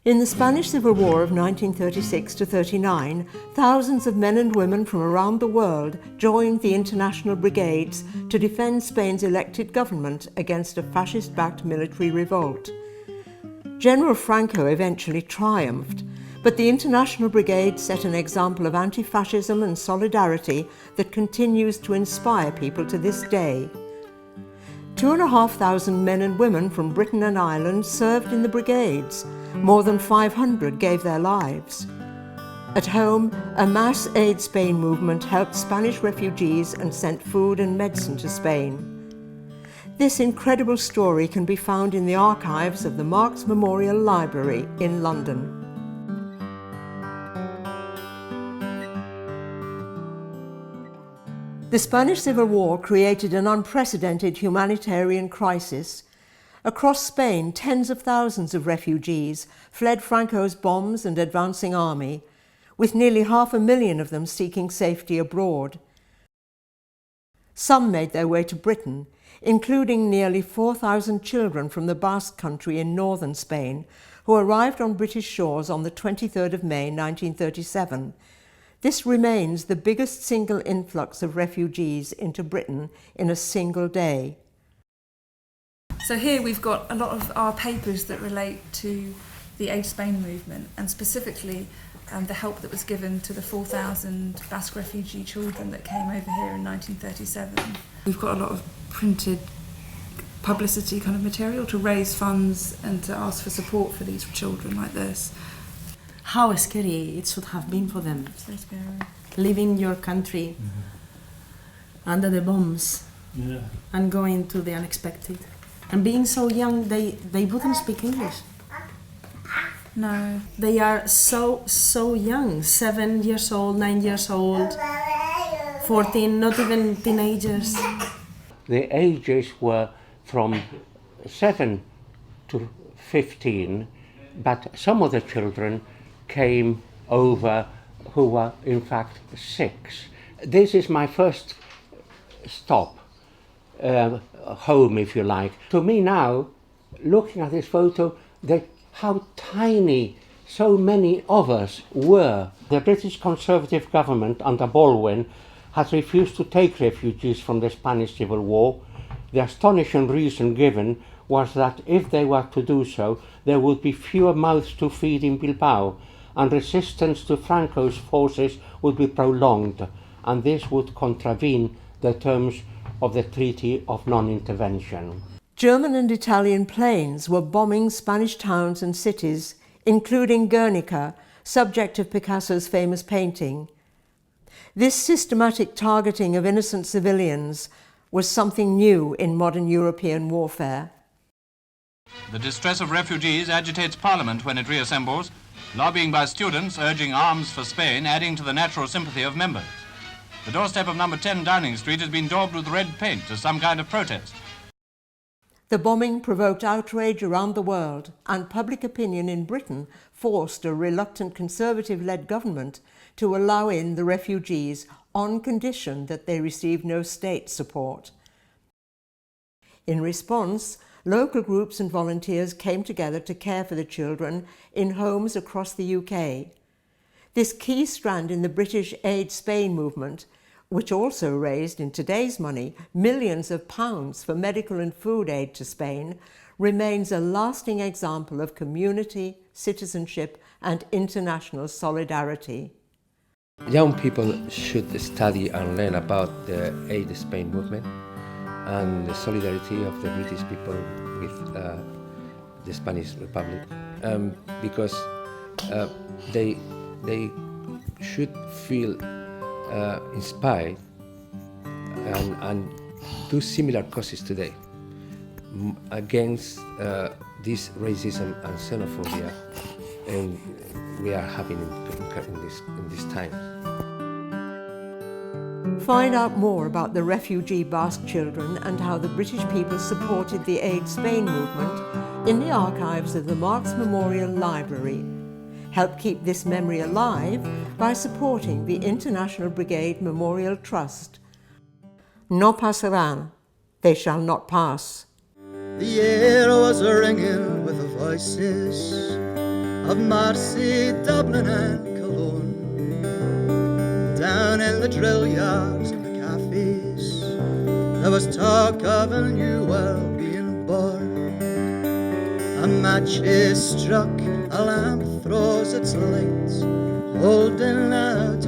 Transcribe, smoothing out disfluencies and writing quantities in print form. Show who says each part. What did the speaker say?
Speaker 1: In the Spanish Civil War of 1936 to 39, thousands of men and women from around the world joined the International Brigades to defend Spain's elected government against a fascist-backed military revolt. General Franco eventually triumphed, but the International Brigade set an example of anti-fascism and solidarity that continues to inspire people to this day. 2,500 men and women from Britain and Ireland served in the brigades. More than 500 gave their lives. At home, a mass Aid Spain movement helped Spanish refugees and sent food and medicine to Spain. This incredible story can be found in the archives of the Marx Memorial Library in London. The Spanish Civil War created an unprecedented humanitarian crisis. Across Spain, tens of thousands of refugees fled Franco's bombs and advancing army, with nearly 500,000 of them seeking safety abroad. Some made their way to Britain, including nearly 4,000 children from the Basque country in northern Spain, who arrived on British shores on the 23rd of May 1937. This remains the biggest single influx of refugees into Britain in a single day.
Speaker 2: So here we've got a lot of our papers that relate to the Aid Spain movement, and specifically the help that was given to the 4,000 Basque refugee children that came over here in 1937. We've got a lot of printed publicity kind of material to raise funds and to ask for support for these children like this.
Speaker 3: How scary it should have been for them.
Speaker 2: So scary.
Speaker 3: Leaving your country under the bombs and going to the unexpected. And being so young, they wouldn't speak English.
Speaker 2: No.
Speaker 3: They are so young, 7 years old, 9 years old, 14, not even teenagers.
Speaker 4: The ages were from 7 to 15, but some of the children came over who were in fact 6. This is my first stop, home if you like. To me now, looking at this photo, how tiny so many of us were. The British Conservative government under Baldwin has refused to take refugees from the Spanish Civil War. The astonishing reason given was that if they were to do so, there would be fewer mouths to feed in Bilbao, and resistance to Franco's forces would be prolonged, and this would contravene the terms of the Treaty of Non-Intervention.
Speaker 1: German and Italian planes were bombing Spanish towns and cities, including Guernica, subject of Picasso's famous painting. This systematic targeting of innocent civilians was something new in modern European warfare.
Speaker 5: The distress of refugees agitates Parliament when it reassembles, lobbying by students urging arms for Spain, adding to the natural sympathy of members. The doorstep of number 10 Downing Street has been daubed with red paint as some kind of protest.
Speaker 1: The bombing provoked outrage around the world, and public opinion in Britain forced a reluctant Conservative-led government to allow in the refugees on condition that they received no state support. In response, local groups and volunteers came together to care for the children in homes across the UK. This key strand in the British Aid Spain movement, which also raised, in today's money, millions of pounds for medical and food aid to Spain, remains a lasting example of community, citizenship, and international solidarity.
Speaker 6: Young people should study and learn about the Aid Spain movement and the solidarity of the British people with the Spanish Republic, because they should feel inspired and do similar causes today against this racism and xenophobia we are having in this time.
Speaker 1: Find out more about the refugee Basque children and how the British people supported the Aid Spain movement in the archives of the Marx Memorial Library. Help keep this memory alive by supporting the International Brigade Memorial Trust. No pasarán, they shall not pass.
Speaker 7: The air was ringing with the voices of Marseille, Dublin and Cologne. Down in the drill yards and the cafes, there was talk of a new world being born. A match is struck, a lamp throws its light, holding out